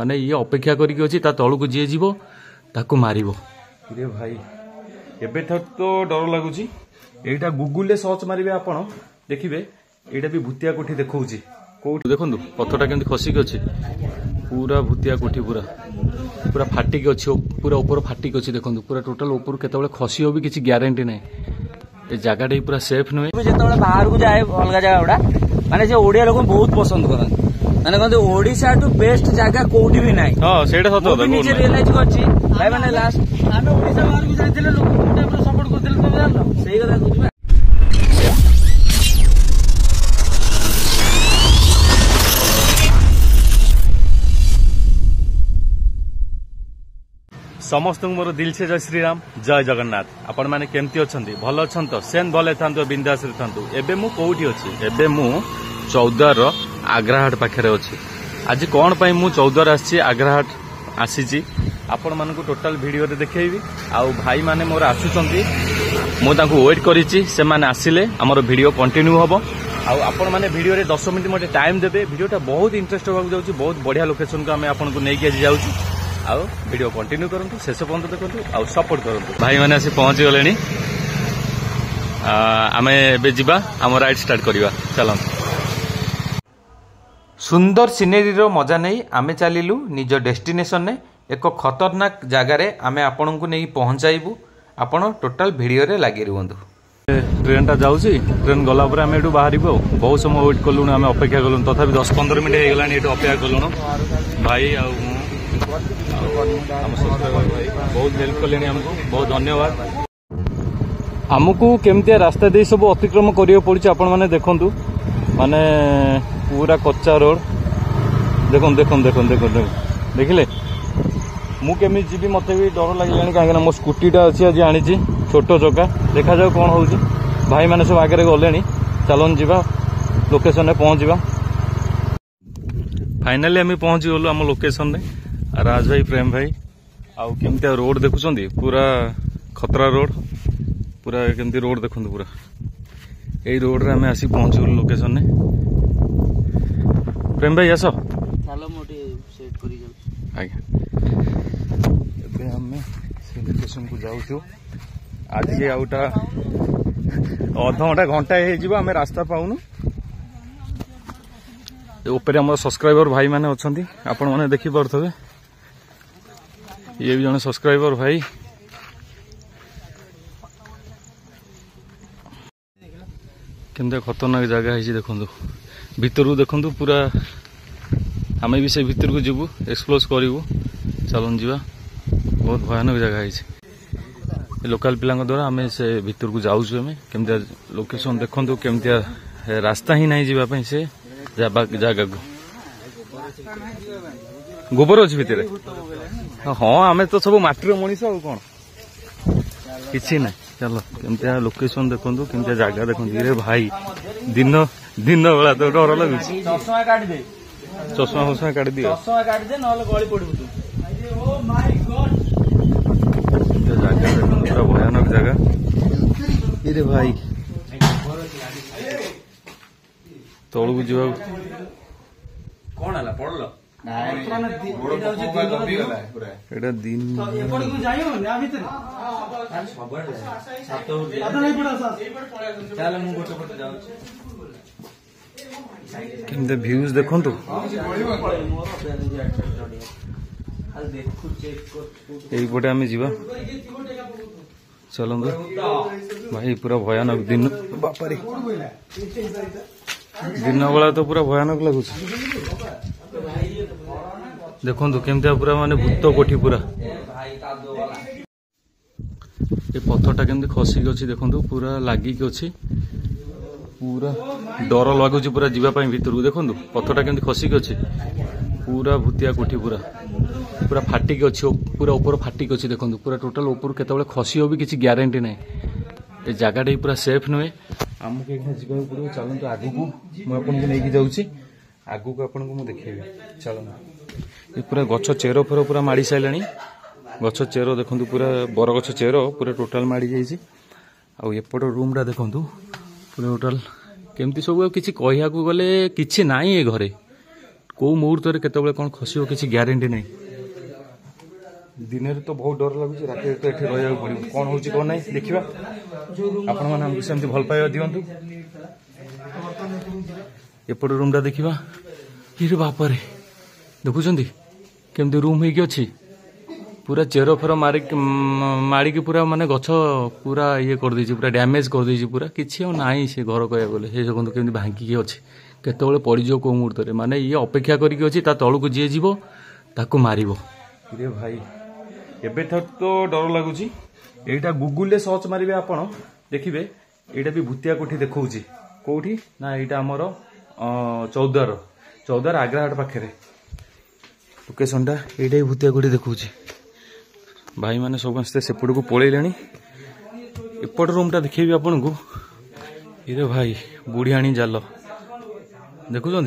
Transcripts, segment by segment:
माने ये अपेक्षा करी तलू जी जीव ताकू मार भाई एबे तो डर लगुच एटा गूगल रे सर्च मारे आप देखिए एटा भी भूतिया कोठी देखा कौट देखो पथरटा केमती खसिक अच्छे पूरा भूतिया कोठी पूरा पूरा फाटिक अच्छी पूरा ऊपर फाटिक अच्छी देखो पूरा टोटाल ऊपर केतबेले खसी हो भी किसी ग्यारंटी ना ये जगह पूरा सेफ नुहे जो बाहर को जाए अलग जगह गुड़ा माने ओडिया लोक बहुत पसंद करते माने कहते ओडिशा टू बेस्ट जगह कोठी भी नहीं हाँ सेटा सत कथा निजे रियलाइज करछि भाई माने लास्ट आमे ओडिशा बाहर को जाइथिले लोक कोठी अपने सपोर्ट करथिले तमे जानलो सेही कथा कहछि समस्त मोर दिल से जय श्रीराम जय जगन्नाथ आपण माने केमती अछंती भल अछंत सेन भले थांतो बिंदास रे थांतो एबे मु कोठी अछि एबे मु चौदार आग्राहाट पाखरे अछि आज कोन पई मु चौदार आछि आग्राहाट आसीची आपण मानको टोटल वीडियो रे देखैबी आउ भाई माने मोर आसुचंती मु तांको वेट करिछि से माने आसिले हमर वीडियो कंटिन्यू हबो आउ आपण माने वीडियो रे 10 मिनिट मते टाइम देबे वीडियोटा बहुत इंटरेस्ट होबा जाउछि बहुत बढ़िया लोकेशन को हमें आपनको नै के जाउछि आउ वीडियो कंटिन्यू करंतु शेष पर्यंत देखंतु आउ सपोर्ट करंतु भाई माने आसी पहुंच गलेनी आमे एबे जिबा हम राइड स्टार्ट करिवा चलन सुंदर सिनेरी रो मजा नहीं आमे चलिलु निज डेस्टिनेशन ने एक खतरनाक जगार आमे आपन को नहीं पहुंचाइबू आपण टोटल वीडियो रे लागि रहंतु ट्रेन टा जाउची ट्रेन गला पर आमे एटू बाहरिबो बहुत समय वेट करलुन आमे अपेक्षा करलुन तथापि 10-15 मिनिट हे गलानी एटू अपेक्षा करलुन भाई आ बहुत हेल्प कले हमको बहुत धन्यवाद आमको केमती रास्ता दे सब अतिक्रम करियो पड़ी आपण माने देखंतु माने पूरा कच्चा रोड देखो देखो देखो देखो देखिले मु केमी जीवी मते भी डर लगे कहीं मो स्कूटीटा अच्छी आज आनी छोट चका देखा जाऊ कौन हो भाई माने सब आगे गले चलन जीवा लोकेशन पहुँचा फाइनाली आम पहुँची गलु आम लोकेशन रे राज भाई प्रेम भाई आउ केमती रोड देखुं पूरा खतरा रोड पूरा केमती रोड देखु पूरा यही रोड रे आमे आसी पहुँची गलु लोकेशन ने प्रेम भाई आस लोकेशन को जाऊँ आज के आउटा अध घंटा आम रास्ता पाऊनु ऊपर आम सब्सक्राइबर भाई माने अच्छी आपण मैंने देखी पारे ये भी जने सब्सक्राइबर भाई केमती खतरनाक जगह है देखु भितर देखु पूरा आम भी से भितर को जीवु एक्सप्लोर करूँ चलन जीवा बहुत भयानक जगह है लोकल पिला द्वारा आम से भितर को जाऊँ केमती लोकेशन देखु केमती रास्ता ही नहीं जावाई से जगह को गोबर अच्छी भितर हाँ आम तो सब माटीर मनीष आ कौन कि ना चलो केमती लोकेशन देखो केमती जगह देखो रे भाई दिन दिन बेला तो डर लगुच चश्मा फसमा काट दियो जगह पूरा भयानक जगह रे भाई तलू जा कौन है पड़ल दिन केमती व्यूज देखु यहीपटे आम जा चलते भाई पूरा भयानक दिन बापारी दिन बेला तो पूरा भयानक लगुच देखु केमती पूरा माने भूत कोठी पूरा ये पत्थरटा केमती खसिक अच्छी देखु पूरा लागिक अच्छी पूरा डर लगुच पूरा जीवाई भितर को देखु पत्थरटा केमती खसिक अच्छी पूरा भूतिया कोठी पूरा पूरा फाटिक अच्छी पूरा ऊपर फाटिक अच्छी देखु पूरा टोटाल ऊपर केतबेले खसी हो भी किसी ग्यारंटी ना ये जगह पूरा सेफ नुहे आमको ये जावाक पड़ो चलते आगू को मुझे नहीं जाऊँगी आगू को आपको मुझे देखेबी चलन ये पूरा गछ चेर फेर पूरा माड़ी सारे गछ चेर देखु पूरा बरगछ चेर पूरा टोटाल माड़ी जाइए आउट रूमटा देखु पूरा टोटाल केमती सब किसी कहया गले किसी ना ये घरे को मुहूर्त केतबेले कौन खसियो किसी ग्यारंटी नहीं। दिन में तो बहुत डर लगुच रात तो ये रहा पड़ो कौन हो कौन ना देखा आपण मैंने सेमती भल पाइबा दिंतु। एपट रूमटा देखा ये बापरे देखुं केमती रूम होगी अच्छी पूरा चेर फेर मारिक पूरा माने गछ पूरा ये कर देछि पूरा डैमेज कर देछि पूरा किछि ना से घर कह गले हे देखो केमती भांगिकी अच्छी केतबेले पड़िजो को मुहूर्त माने ये अपेक्षा करिक अछि ता तळकु जी जीवो ताकू मारिबो। रे भाई एबे तो डर लगुच एटा गूगल रे सर्च मारिबे आपण देखिबे एटा भी भूतिया कोठी देखौछि कोठी ना एटा हमर चौदार आग्राहाट पाखे लोकेशनटा एटा भूतिया कोठी देखौछि। भाई माने समस्ते सेपट को पलैले एपट रूमटा देखिए आपन को ये भाई बुढ़ियाणी जाल देखुं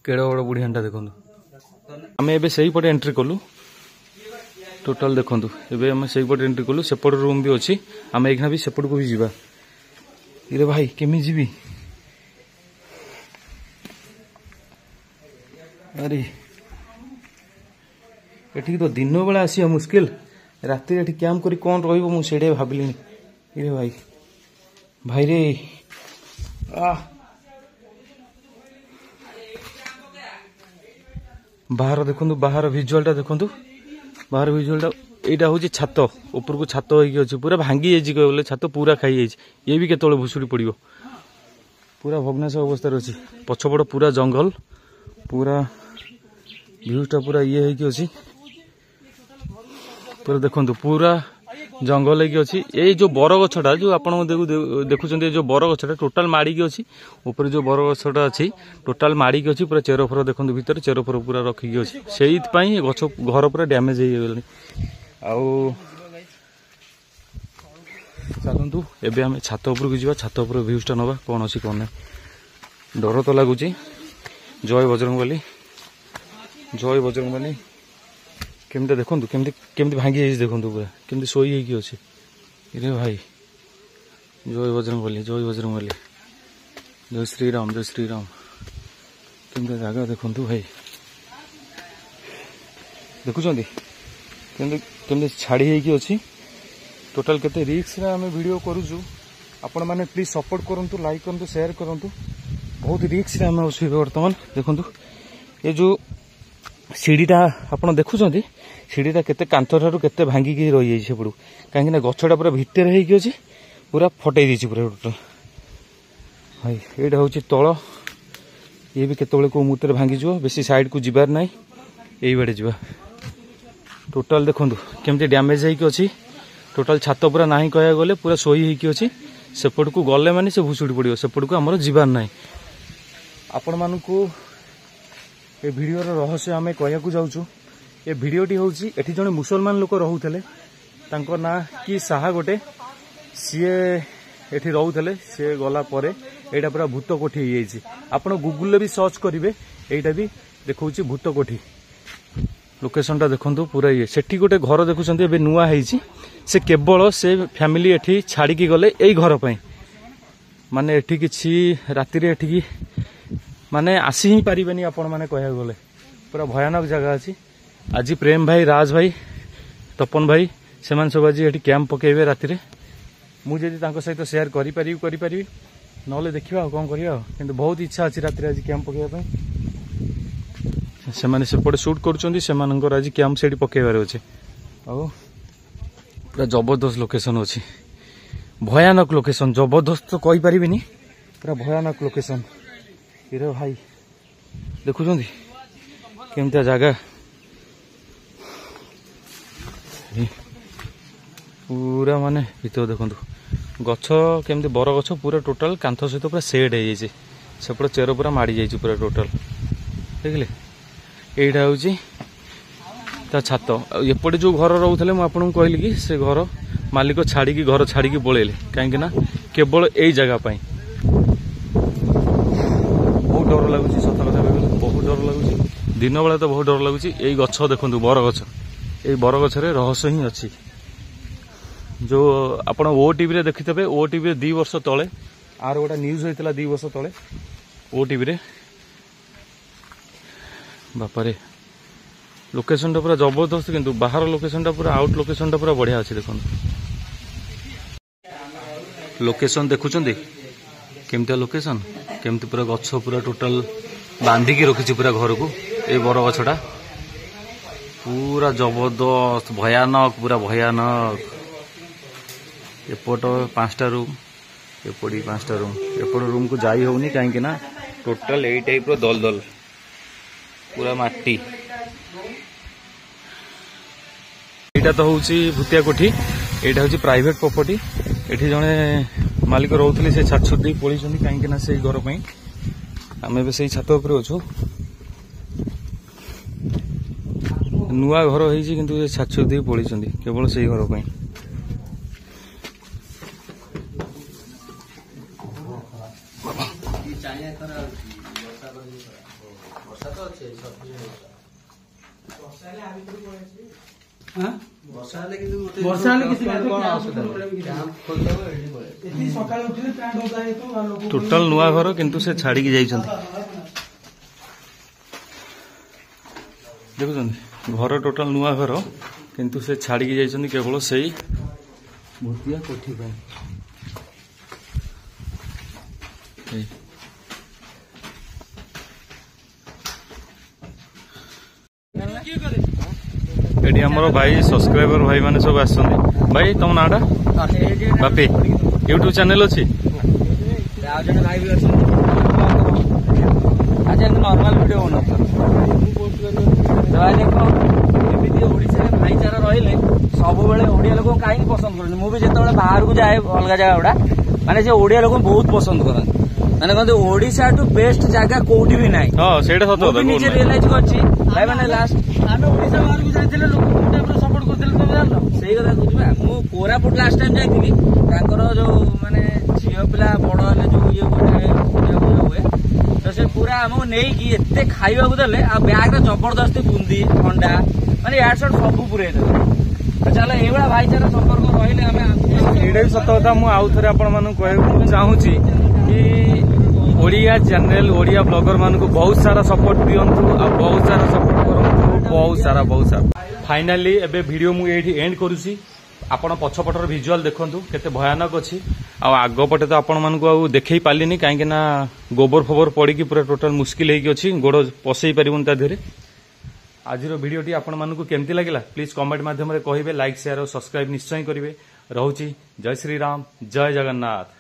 केड़ बड़ बुढ़ियाणीटा देखु आम ए से पटे एंट्री कलु टोटाल देखु एवं आम से पटे एंट्री कलु सेपट रूम भी अच्छी आम एक भी सेपट को भी जीवा। ये भाई केमी जीवी अरे एठी तो दिन बेला आसिया मुस्किल राति एठी कैंप करी कौन रहिबो मु सेडे भाबिलिनी। इरे भाई भाई रे बाहर देखु बाहर विजुअलटा देखु बाहर विजुअलटा एटा हूँ छात ऊपर को छात होगी पूरा भांगी जाइए कहले छात पूरा खाई जाइए ये भी केतबेले भुसुड़ी पड़ो पूरा भग्नाश अवस्था अच्छी पछपट पूरा जंगल पूरा भ्यूटा पूरा ये होगी पूरा देखु पूरा जंगल होगी ये जो बर गछटा जो आप देखुं जो बर गछटा टोटाल माड़िकी अच्छी ऊपर जो बर गछटा अच्छी टोटाल माड़िकी अच्छी पूरा चेर फर देखो भीतर चेर फर पूरा रखिकी अच्छी से गछ घर पूरा डैमेज हो गलानी। आउ चलतु एबे आम छात उपरକୁ ଯିବା छात उपर भ्यूजटा नवा कौन अच्छी कौन ना डर तो लगुच। जय बजरंगबली जय बजरंगबली केमती देखु केमती भांगी देखु पूरा केमती शोई होगी अच्छे। ये भाई जय बजरंगबली जय श्रीराम केमती जगह देखु भाई देखुं केमती छाड़ी होगी अच्छी टोटाल केते रिस्क आम वीडियो करूँ आपण मैंने प्लीज सपोर्ट करूँ लाइक करूँ शेयर करूँ बहुत रिस्क आम अच्छे बर्तमान देखु ये जो सीढ़ीटा आप देखुं सीढ़ीटा केते कांथ ठारू केते भांगिकी रही जाइए सेपटू कहीं गछटा पूरा भितर होगी अच्छी पूरा फटई देछि पूरा टोटाल भाई ये हूँ तल ये भी केतबेले को मुहूर्त भांगीज बेसी साइड को जीवार ना यही बाटे जा टोटाल देखु केमती डैमेज होगी अच्छी टोटाल छात पूरा ना कह गले पूरा शोई होगी अच्छी सेपट को गले माने से भुसुड़ी पड़ो सेपट को आमर जीवार ना आपण मानू ये भिडियो रहस्य आम कहू जाऊँ ये भिडियोटी हूँ एटी जड़े मुसलमान लोक रोते ना कि साहा गोटे सीए एटी रोते सी गला यहाँ पूरा भूत कोठी हो गूगल भी सर्च करेंगे यहाँ भी देखा भूत कोठी लोकेशनटा देखो पूरा ये सेठी गोटे घर देखुं ए नुआ से केवल से फैमिली एठी छाड़िकी गले यही घर पर माने एठी किछि राति रे एठी माने आसी ही पारिबेनी आपण माने कहया गले पूरा भयानक जगह अछि। आज प्रेम भाई राज भाई तपन भाई सेमान सब आज एठी कैंप पकेबे राति रे मुझे सहित शेयर करि पारि नले देखिबा कोन करिया किंतु बहुत इच्छा अछि राति रे आज कैंप पकेबा पई सेमाने सेपटे शूट करूछंती सेमानकर आज कैंप सेठी पकेबार अछि आ पूरा जबरदस्त लोकेशन अछि भयानक लोकेशन जबरदस्त तो कहि पारिबिनी पूरा भयानक लोकेशन। ये भाई देखुं केमती जगह पूरा माने भीतर देखु गछ केमती बर गछ पूरा टोटाल कांथ सहित पूरा सेड हो जाए सेपट चेर पूरा माड़ी जाइए पूरा टोटाल देखिले यहीटा हूँ ता छात एपटे जो घर रोते मुझे कहली कि से घर मालिक छाड़ी घर छाड़ी पलैले कहीं केवल यही जगह बहुत डर लगुच सत कथा कह बहुत डर लगुच दिन बेला तो बहुत डर लगुच। यही गछ देखु बर गछ ये बर गछरे रहस्य ही अच्छी जो आप ओटीवी रे देखिथे ओटीवी 2 वर्ष तले आर गोटे न्यूज होता 2 वर्ष तले ओटीवी रे बापारे लोकेशन टा पूरा जबरदस्त किंतु बाहर लोकेशन टा पूरा आउट लोकेशन टा पूरा बढ़िया अच्छे देखो लोकेशन देखुंत केमती लोकेशन केमती पूरा गछ पूरा टोटाल बांधिकी रखी पूरा घर को ये बर गछटा पूरा जबरदस्त भयानक पूरा भयानक एपट 5टा रूम एपटी 5टा रूम एपट रूम को जाई होनी कहीं ना टोटाल यही टाइप दल दल पूरा माटी एटा तो हूँ भूतिया कोठी एटा हूँ प्राइवेट प्रॉपर्टी एठी जने मालिक रोथली से छात छुट पड़ी कहीं से घर पर आम ए छात उपर अच्छु नुआ घर होती किंतु छात छुट पड़ी केवल से घर पर टोटाल नुआ घर किंतु से छाड़ी की जाइछन देखुछन घर टोटाल नुआ घर किंतु से छाड़ी की जाइछन केवल सेही भूतिया कोठी पे एटी हमर भाई सब्सक्राइबर भाई माने सब आछन भाई तुम नाडा बापी यूट्यूब चैनल अछि जन भाई भी आज नॉर्मल वीडियो बना भाई देखो एमती ओडिशा रे भाईचारा रहिले सब बेले ओडिया लोक काहे पसंद करन मु भी जेतेबेले बाहर को जाए अलग जगह गुडा माने जे ओडिया लोक बहुत पसंद करन माने कहते ओडिशा टू बेस्ट जगह कोठी भी नाही हां सेटा सत କଥା निजे रियलाइज करछि भाई माने लास्ट आमे ओडिशा बाहर को जाइथिले लोक कोटा पर सपोर्ट करथिले तो जानलो सेही କଥା कहछि मु कोरापुट लास्ट टाइम जाइथिली तांकर जो माने झियो पिला बड़ हले जो ये हुए तो से पूरा हमको नहीं कि एते खाइबा को देले आ बैग रे जबरदस्ती बुंदी ठंडा माने यार शॉट सब पुरे तो चलो एवढा भाईचारा संपर्क रहिले हमें एडा भी सत କଥା मु आउ थरे आपण मानु कहू चाहूची कि ओडिया चैनल ओडिया ब्लॉगर मान को बहुत सारा सपोर्ट दियंतु आ बहुत सारा सपोर्ट करंतु बहुत सारा फाइनली एबे वीडियो मु एठी एंड करूची आपण पछपटर विजुअल देखंतु केते भयानक अछि आ आगो पटे तो आपण मान को देखै पालिनी काहे ना गोबर फोबर पड़ी की पूरा टोटल मुश्किल है कि अछि गोड़ पसई परिबन ता धीरे आजिरो वीडियोटी आपण मान को केमती लागिला प्लीज कमेंट माध्यम रे कहिबे लाइक शेयर और सब्सक्राइब निश्चय करिवे रहउची जय श्री राम जय जगन्नाथ।